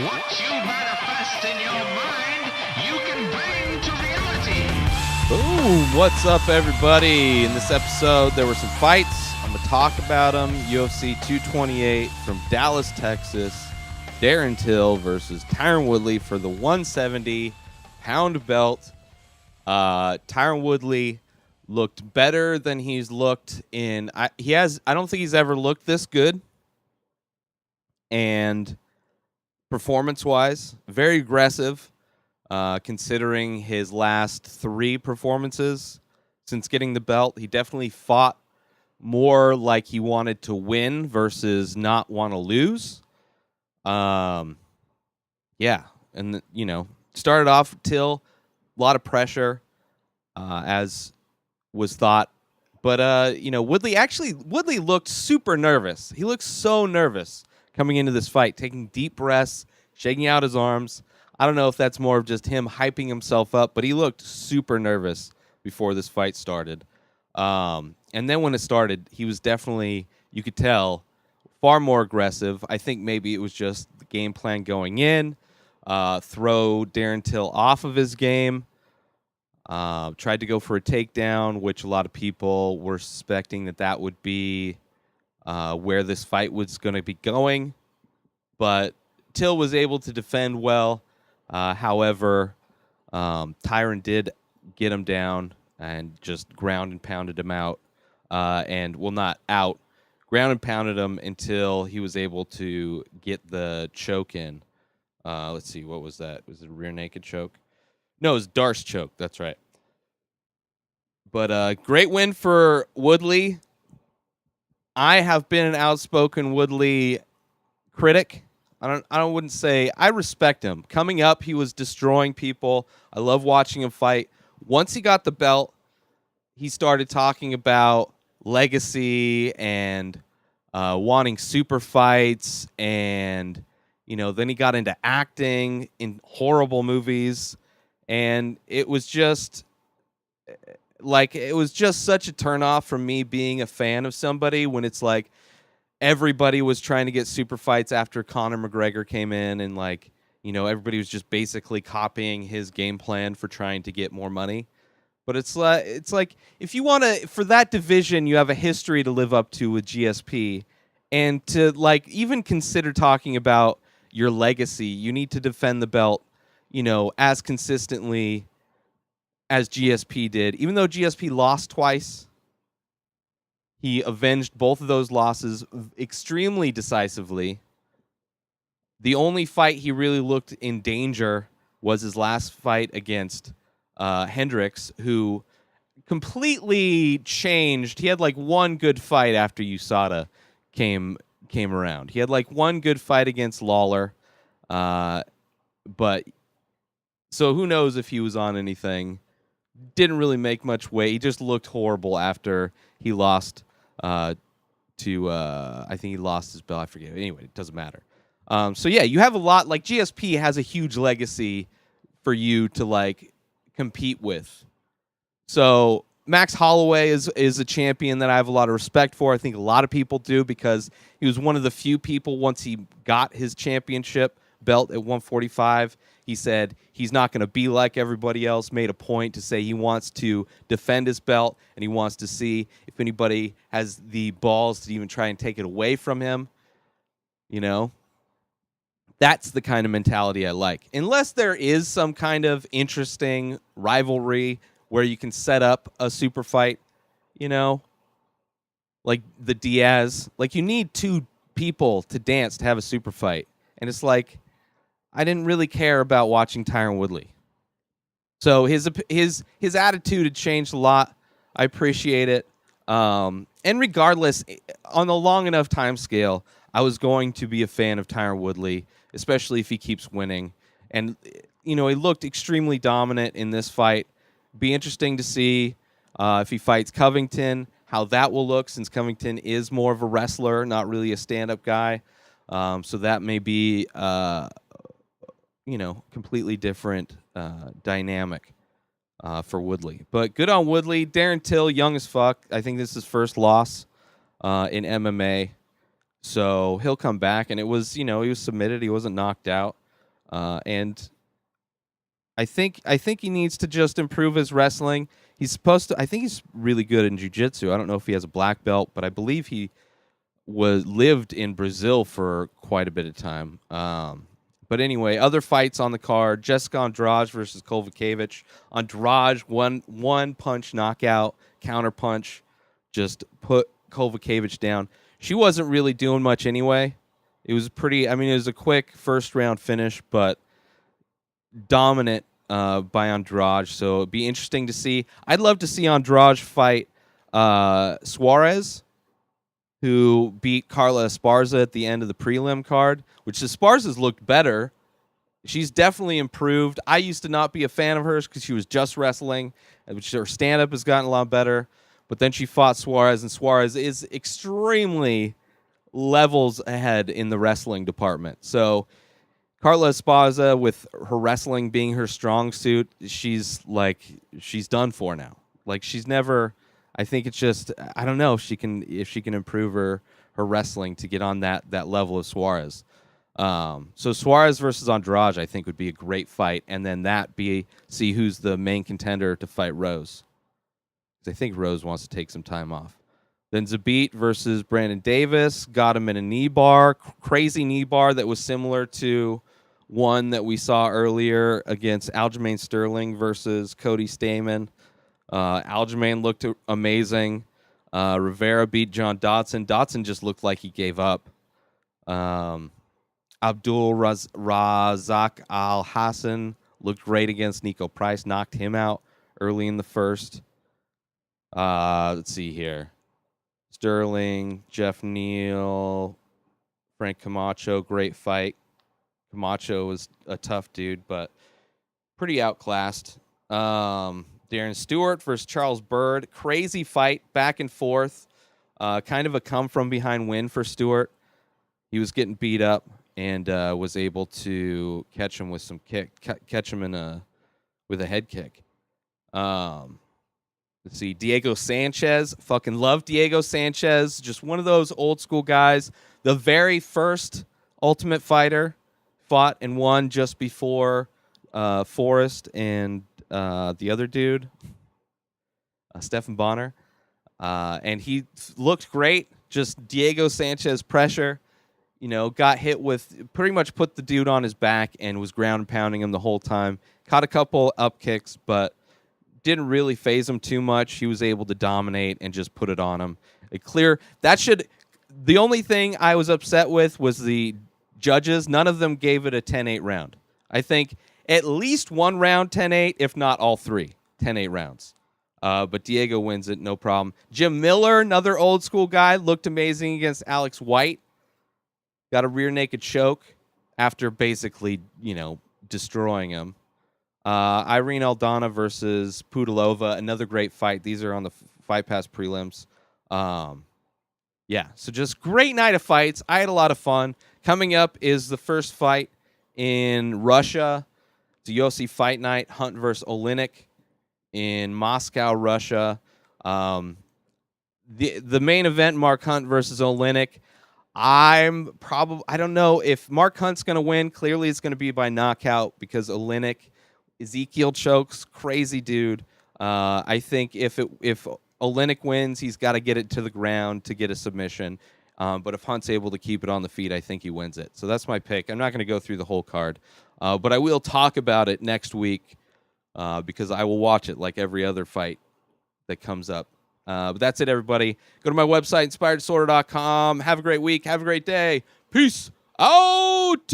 What you manifest in your mind, you can bring to reality. Boom! What's up, everybody? In this episode, there were some fights. I'm going to talk about them. UFC 228 from Dallas, Texas. Darren Till versus Tyron Woodley for the 170-pound belt. Tyron Woodley looked better than he's looked in. I don't think he's ever looked this good. And performance-wise, very aggressive. Considering his last 3 performances since getting the belt, he definitely fought more like he wanted to win versus not want to lose. And started off Till, a lot of pressure, as was thought. But Woodley looked super nervous. He looked so nervous coming into this fight, taking deep breaths, shaking out his arms. I don't know if that's more of just him hyping himself up, but he looked super nervous before this fight started. And then when it started, he was definitely, you could tell, far more aggressive. I think maybe it was just the game plan going in, throw Darren Till off of his game, tried to go for a takedown, which a lot of people were suspecting that would be where this fight was going to be going. But Till was able to defend well. However, Tyron did get him down and just ground and pounded him out. Not out, ground and pounded him until he was able to get the choke in. Let's see, what was that? Was it a rear naked choke? No, it was Darce choke. That's right. But great win for Woodley. I have been an outspoken Woodley critic. I wouldn't say I respect him. Coming up, he was destroying people. I love watching him fight. Once he got the belt, he started talking about legacy and wanting super fights, and then he got into acting in horrible movies, and it was just such a turnoff from me being a fan of somebody when it's like everybody was trying to get super fights after Conor McGregor came in, and everybody was just basically copying his game plan for trying to get more money. But it's like if you want to, for that division, you have a history to live up to with GSP, and to even consider talking about your legacy, you need to defend the belt, as consistently as GSP did. Even though GSP lost twice, he avenged both of those losses extremely decisively. The only fight he really looked in danger was his last fight against Hendricks, who completely changed. He had one good fight after USADA came around. He had one good fight against Lawler. But so who knows if he was on anything. Didn't really make much weight. He just looked horrible after he lost I think he lost his belt. I forget. Anyway, it doesn't matter. You have a lot. GSP has a huge legacy for you to compete with. So Max Holloway is a champion that I have a lot of respect for. I think a lot of people do, because he was one of the few people, once he got his championship belt at 145, he said he's not going to be like everybody else, made a point to say he wants to defend his belt, and he wants to see if anybody has the balls to even try and take it away from him. That's the kind of mentality I like. Unless there is some kind of interesting rivalry where you can set up a super fight, like the Diaz. You need 2 people to dance to have a super fight. And it's I didn't really care about watching Tyron Woodley. So his attitude had changed a lot. I appreciate it. And regardless, on a long enough time scale, I was going to be a fan of Tyron Woodley, especially if he keeps winning. And, he looked extremely dominant in this fight. Be interesting to see if he fights Covington, how that will look, since Covington is more of a wrestler, not really a stand-up guy. So that may be completely different dynamic for Woodley. But good on Woodley. Darren Till, young as fuck. I think this is his first loss in MMA. So he'll come back. And it was, he was submitted. He wasn't knocked out. And I think he needs to just improve his wrestling. He's supposed to. I think he's really good in jiu-jitsu. I don't know if he has a black belt, but I believe he lived in Brazil for quite a bit of time. But anyway, other fights on the card: Jessica Andrade versus Kovacevic. Andrade one punch knockout, counter punch, just put Kovacevic down. She wasn't really doing much anyway. It was pretty. I mean, it was a quick first round finish, but dominant by Andrade. So it'd be interesting to see. I'd love to see Andrade fight Suarez, who beat Carla Esparza at the end of the prelim card, which Esparza's looked better. She's definitely improved. I used to not be a fan of hers because she was just wrestling, which her stand-up has gotten a lot better. But then she fought Suarez, and Suarez is extremely levels ahead in the wrestling department. So Carla Esparza, with her wrestling being her strong suit, she's done for now. Like, she's never. I think it's just, I don't know if she can improve her wrestling to get on that level of Suarez. So Suarez versus Andrade, I think, would be a great fight, and then see who's the main contender to fight Rose. Because I think Rose wants to take some time off. Then Zabit versus Brandon Davis, got him in a knee bar, crazy knee bar that was similar to one that we saw earlier against Aljamain Sterling versus Cody Stamann. Aljamain looked amazing. Rivera beat John Dodson. Dodson just looked like he gave up. Abdul Razak Al Hassan looked great against Nico Price. Knocked him out early in the first. Let's see here. Sterling, Jeff Neal, Frank Camacho, great fight. Camacho was a tough dude, but pretty outclassed. Darren Stewart versus Charles Byrd. Crazy fight, back and forth. Kind of a come-from-behind win for Stewart. He was getting beat up and was able to catch him with some catch him with a head kick. Let's see, Diego Sanchez. Fucking love Diego Sanchez. Just one of those old-school guys. The very first Ultimate Fighter fought and won just before Forrest and the other dude, Stephan Bonner. And he looked great. Just Diego Sanchez pressure. Got hit with, pretty much put the dude on his back and was ground pounding him the whole time. Caught a couple up kicks, but didn't really phase him too much. He was able to dominate and just put it on him. The only thing I was upset with was the judges. None of them gave it a 10-8 round. I think at least one round 10-8, if not all three 10-8 rounds. But Diego wins it, no problem. Jim Miller, another old school guy, looked amazing against Alex White. Got a rear naked choke after basically, destroying him. Irene Aldana versus Pudilova, another great fight. These are on the Fight Pass prelims. So just great night of fights. I had a lot of fun. Coming up is the first fight in Russia. It's a UFC Fight Night, Hunt versus Oleinik in Moscow, Russia. The main event, Mark Hunt versus Oleinik. I don't know if Mark Hunt's going to win. Clearly, it's going to be by knockout because Oleinik, Ezekiel chokes, crazy dude. I think if Oleinik wins, he's got to get it to the ground to get a submission. But if Hunt's able to keep it on the feet, I think he wins it. So that's my pick. I'm not going to go through the whole card, but I will talk about it next week because I will watch it like every other fight that comes up. But that's it, everybody. Go to my website, inspireddisorder.com. Have a great week. Have a great day. Peace out.